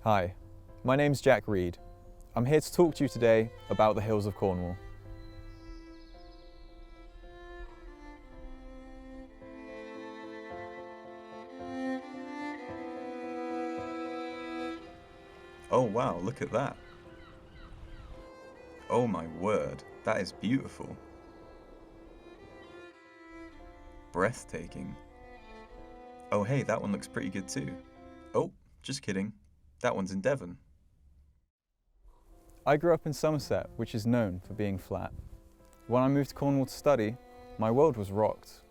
Hi, my name's Jack Reed. I'm here to talk to you today about the Hills of Cornwall. Oh wow, look at that. Oh my word, that is beautiful. Breathtaking. Oh hey, that one looks pretty good too. Oh, just kidding. That one's in Devon. I grew up in Somerset, which is known for being flat. When I moved to Cornwall to study, my world was rocked.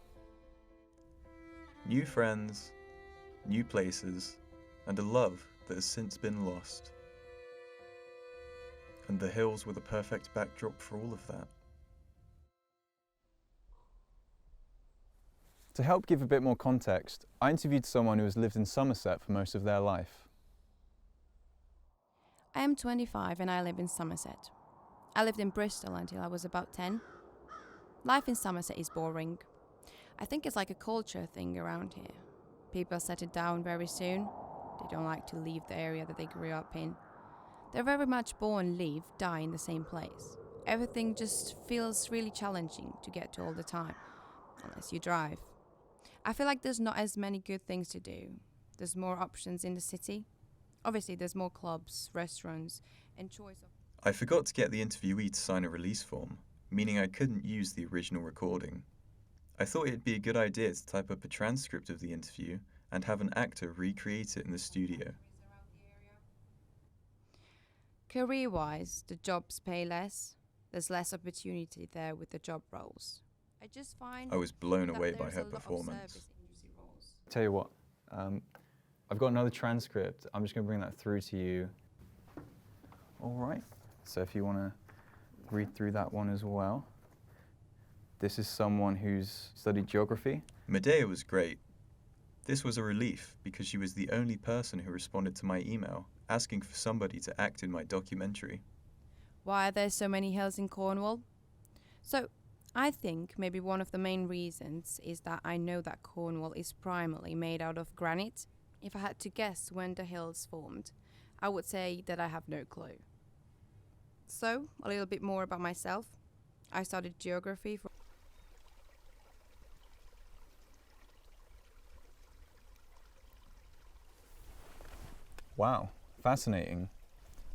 New friends, new places, and a love that has since been lost. And the hills were the perfect backdrop for all of that. To help give a bit more context, I interviewed someone who has lived in Somerset for most of their life. I am 25 and I live in Somerset. I lived in Bristol until I was about 10. Life in Somerset is boring. I think it's like a culture thing around here. People settle down very soon. They don't like to leave the area that they grew up in. They're very much born, live, die in the same place. Everything just feels really challenging to get to all the time, unless you drive. I feel like there's not as many good things to do. There's more options in the city. Obviously, there's more clubs, restaurants, and choice of... I forgot to get the interviewee to sign a release form, meaning I couldn't use the original recording. I thought it'd be a good idea to type up a transcript of the interview and have an actor recreate it in the studio. Career-wise, the jobs pay less. There's less opportunity there with the job roles. I just find I was blown that away by there's her a lot of performance. service industry roles. Tell you what, I've got another transcript. I'm just going to bring that through to you. All right, so if you want to read through that one as well. This is someone who's studied geography. Medea was great. This was a relief because she was the only person who responded to my email asking for somebody to act in my documentary. Why are there so many hills in Cornwall? So, I think maybe one of the main reasons is that I know that Cornwall is primarily made out of granite. If I had to guess when the hills formed, I would say that I have no clue. So, a little bit more about myself. I studied geography for... Wow, fascinating.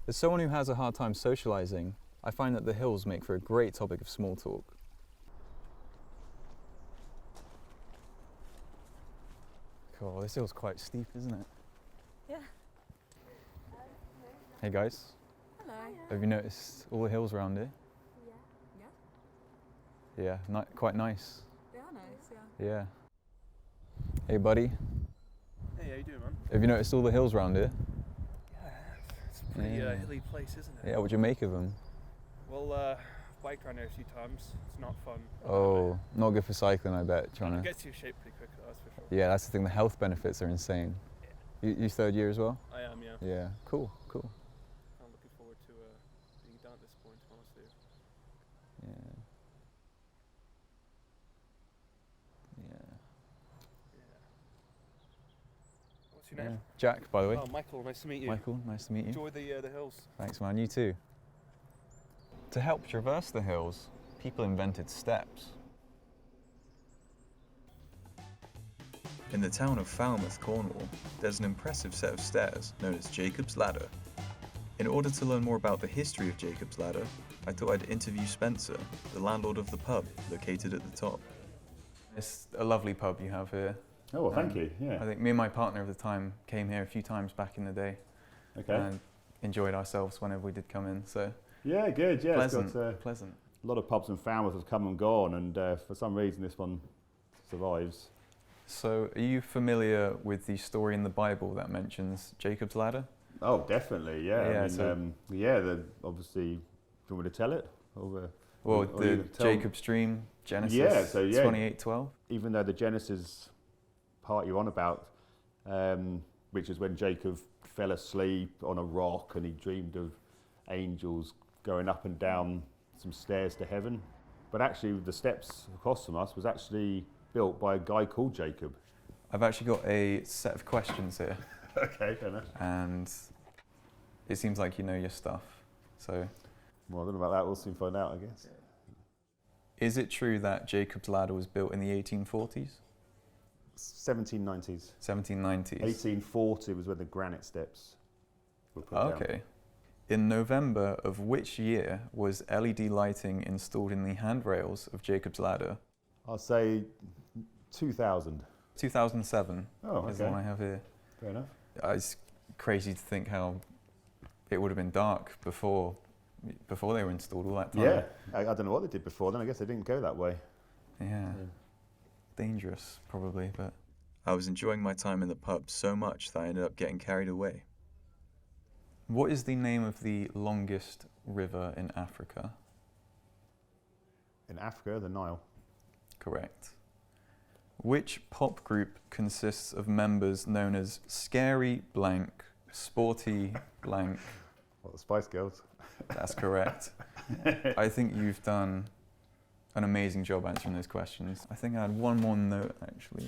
As someone who has a hard time socializing, I find that the hills make for a great topic of small talk. Cool, this hill's quite steep, isn't it? Yeah. Hey guys, Hello. have you noticed all the hills around here? Yeah. Yeah, quite nice. They are nice, yeah. Yeah. Hey buddy, Hey, how you doing, man? have you noticed all the hills around here? Yeah, it's a pretty Yeah. hilly place, isn't it? Yeah, what do you make of them? Well, I've biked around here a few times. It's not fun. Oh, not good for cycling, I bet. It gets you in shape pretty quick, that's for sure. Yeah, that's the thing. The health benefits are insane. You third year as well? I am, yeah. Yeah. Cool. Cool. I'm looking forward to being done at this point, honestly. Yeah. Yeah. Yeah. What's your name? Yeah. Jack, by the way. Oh, Michael, nice to meet you. Michael, nice to meet you. Enjoy the hills. Thanks, man. You too. To help traverse the hills, people invented steps. In the town of Falmouth, Cornwall, there's an impressive set of stairs known as Jacob's Ladder. In order to learn more about the history of Jacob's Ladder, I thought I'd interview Spencer, the landlord of the pub located at the top. It's a lovely pub you have here. Oh, well, thank you. Yeah. I think me and my partner at the time came here a few times back in the day. Okay. And enjoyed ourselves whenever we did come in. So Yeah, good. Yeah, pleasant. It's got, Pleasant. a lot of pubs in Falmouth have come and gone, and for some reason this one survives. So, are you familiar with the story in the Bible that mentions Jacob's Ladder? Oh, definitely. Yeah. Yeah, I mean, so- obviously. Do you want me to tell it? Or, Well, or the you can tell- Jacob's Dream, Genesis Yeah, so yeah. 28:12. Even though the Genesis part you're on about, which is when Jacob fell asleep on a rock and he dreamed of angels going up and down some stairs to heaven. But actually, the steps across from us was actually built by a guy called Jacob. I've actually got a set of questions here, Okay, fair enough. and It seems like you know your stuff. So, Well, I don't know about that. We'll soon find out, I guess. is it true that Jacob's Ladder was built in the 1840s? 1790s. 1790s? 1840 was when the granite steps were put down. Okay. In November of which year was LED lighting installed in the handrails of Jacob's Ladder? I'll say 2000. 2007 Oh, is the okay. one I have here. Fair enough. It's crazy to think how it would have been dark before they were installed all that time. Yeah, I don't know what they did before then. I guess they didn't go that way. Yeah. Dangerous, probably, but... I was enjoying my time in the pub so much that I ended up getting carried away. What is the name of the longest river in Africa? In Africa, the Nile. Correct. Which pop group consists of members known as Scary Blank, Sporty Blank? What, the Spice Girls? That's correct. I think you've done an amazing job answering those questions. I think I had one more note, actually.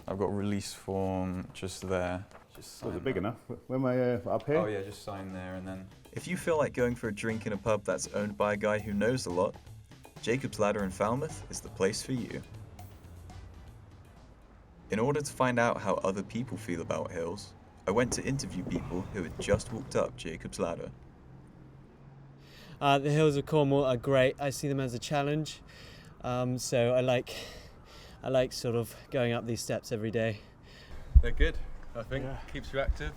I've got release form just there. Just Was sign it big that. enough? Where am I up here? Oh yeah, just sign there and then... If you feel like going for a drink in a pub that's owned by a guy who knows a lot, Jacob's Ladder in Falmouth is the place for you. In order to find out how other people feel about hills, I went to interview people who had just walked up Jacob's Ladder. The Hills of Cornwall are great. I see them as a challenge. So I like sort of going up these steps every day. They're good, I think. Keeps you active.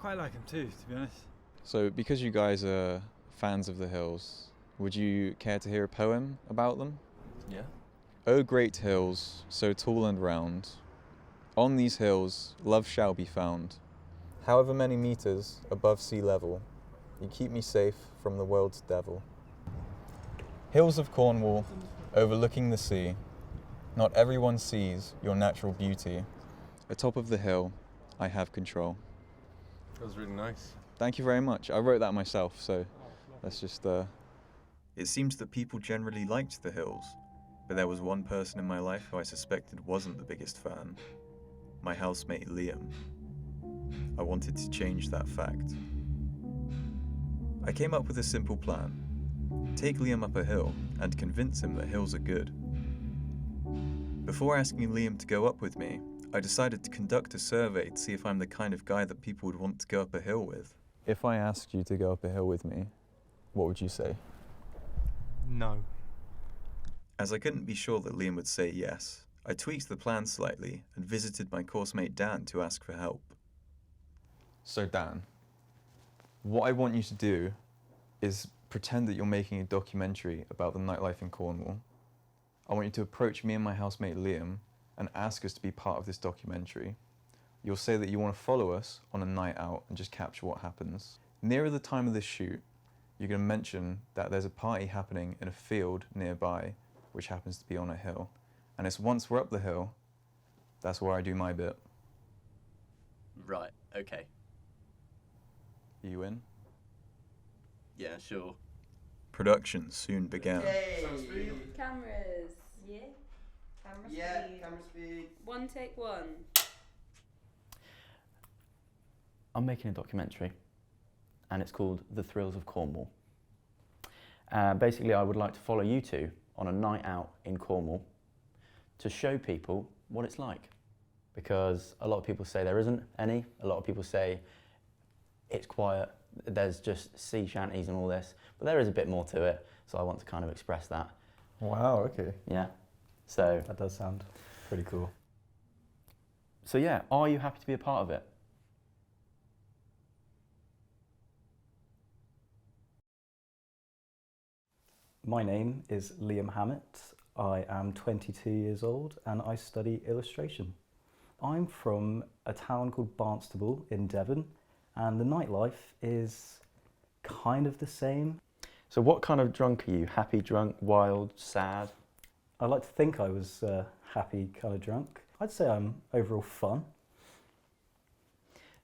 Quite like them too, to be honest. So, because you guys are fans of the hills, would you care to hear a poem about them? Yeah. O great hills, so tall and round, on these hills love shall be found. However many meters above sea level, you keep me safe from the world's devil. Hills of Cornwall, overlooking the sea, not everyone sees your natural beauty. Atop of the hill, I have control. That was really nice. Thank you very much. I wrote that myself, so let's just... It seemed that people generally liked the hills, but there was one person in my life who I suspected wasn't the biggest fan. My housemate Liam. I wanted to change that fact. I came up with a simple plan. Take Liam up a hill and convince him that hills are good. Before asking Liam to go up with me, I decided to conduct a survey to see if I'm the kind of guy that people would want to go up a hill with. If I asked you to go up a hill with me, what would you say? No. As I couldn't be sure that Liam would say yes, I tweaked the plan slightly and visited my coursemate Dan to ask for help. So Dan, what I want you to do is pretend that you're making a documentary about the nightlife in Cornwall. I want you to approach me and my housemate Liam and ask us to be part of this documentary. You'll say that you want to follow us on a night out and just capture what happens. Nearer the time of this shoot, you're going to mention that there's a party happening in a field nearby, which happens to be on a hill. And it's once we're up the hill, that's where I do my bit. Right, okay. You in? Yeah, sure. Production soon began. Cameras. Yeah. Camera speed. Camera speed. One take one. I'm making a documentary and it's called The Thrills of Cornwall. Basically, I would like to follow you two on a night out in Cornwall to show people what it's like. Because a lot of people say there isn't any. A lot of people say it's quiet, there's just sea shanties and all this, but there is a bit more to it, so I want to kind of express that. Wow, okay. Yeah, so... That does sound pretty cool. So yeah, are you happy to be a part of it? My name is Liam Hammett. I am 22 years old and I study illustration. I'm from a town called Barnstable in Devon, and the nightlife is kind of the same. So what kind of drunk are you? Happy drunk, wild, sad? I like to think I was happy kind of drunk. I'd say I'm overall fun.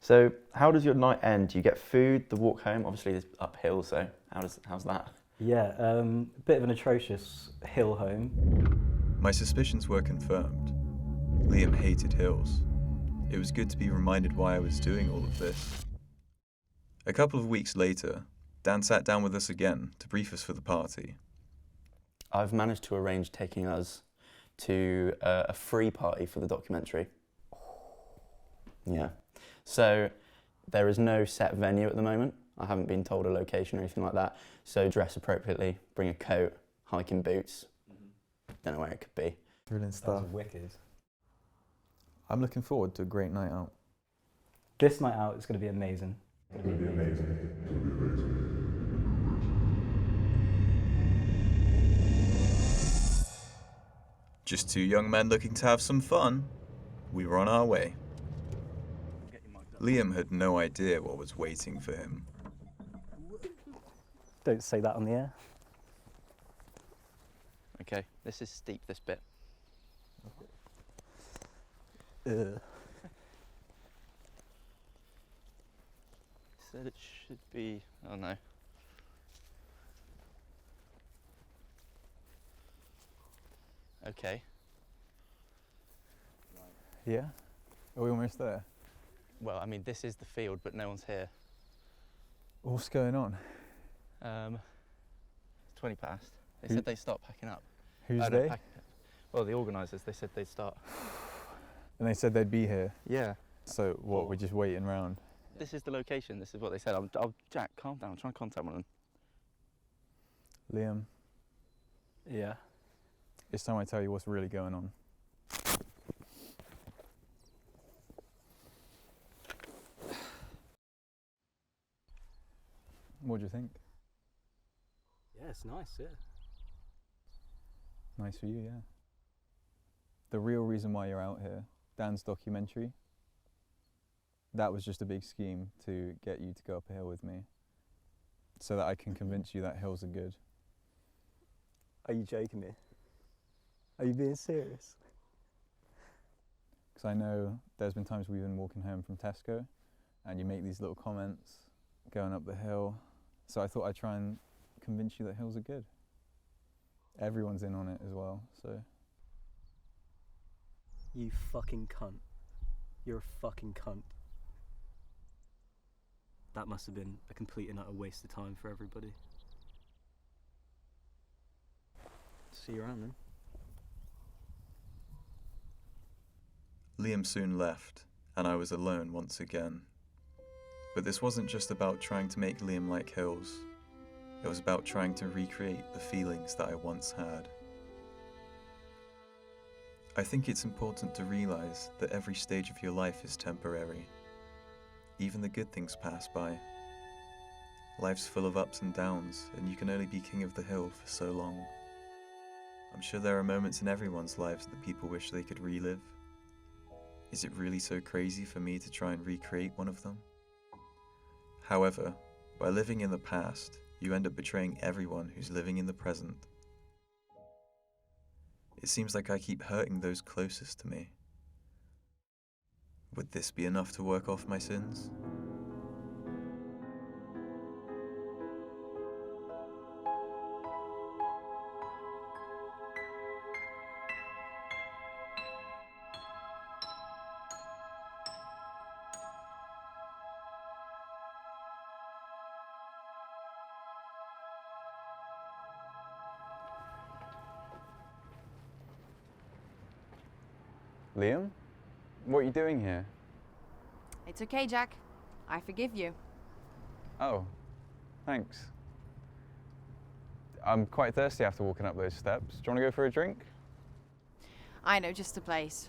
So how does your night end? Do you get food, the walk home? Obviously it's uphill, so how's that? Yeah, a bit of an atrocious hill home. My suspicions were confirmed. Liam hated hills. It was good to be reminded why I was doing all of this. A couple of weeks later, Dan sat down with us again to brief us for the party. I've managed to arrange taking us to a free party for the documentary. Yeah. So there is no set venue at the moment. I haven't been told a location or anything like that. So dress appropriately, bring a coat, hiking boots. Don't know where it could be. Brilliant stuff. Wicked. I'm looking forward to a great night out. This night out is going to be amazing. Just two young men looking to have some fun. We were on our way. Liam had no idea what was waiting for him. Don't say that on the air. Okay, this is steep, this bit. Said it should be, oh no. Okay. Yeah? Are we almost there? Well, I mean, this is the field, but no one's here. What's going on? It's 20 past. They Who- said they start packing up. Who's Oh, no, they? Well, the organisers, they said they'd start. And they said they'd be here. Yeah. So what, we're just waiting around? This is the location, this is what they said. Jack, calm down, I'm trying to contact one of them. Liam, Yeah. it's time I tell you what's really going on. What do you think? Yeah, it's nice, yeah. Nice for you, yeah. The real reason why you're out here, Dan's documentary, that was just a big scheme to get you to go up a hill with me so that I can convince you that hills are good. Are you joking me? Are you being serious? Because I know there's been times we've been walking home from Tesco and you make these little comments going up the hill. So I thought I'd try and convince you that hills are good. Everyone's in on it as well, so. You fucking cunt. You're a fucking cunt. That must have been a complete and utter waste of time for everybody. See you around then. Liam soon left, and I was alone once again. But this wasn't just about trying to make Liam like hills. It was about trying to recreate the feelings that I once had. I think it's important to realize that every stage of your life is temporary. Even the good things pass by. Life's full of ups and downs, and you can only be king of the hill for so long. I'm sure there are moments in everyone's lives that people wish they could relive. Is it really so crazy for me to try and recreate one of them? However, by living in the past, you end up betraying everyone who's living in the present. It seems like I keep hurting those closest to me. Would this be enough to work off my sins? Liam? What are you doing here? It's okay, Jack. I forgive you. Oh, thanks. I'm quite thirsty after walking up those steps. Do you want to go for a drink? I know just the place.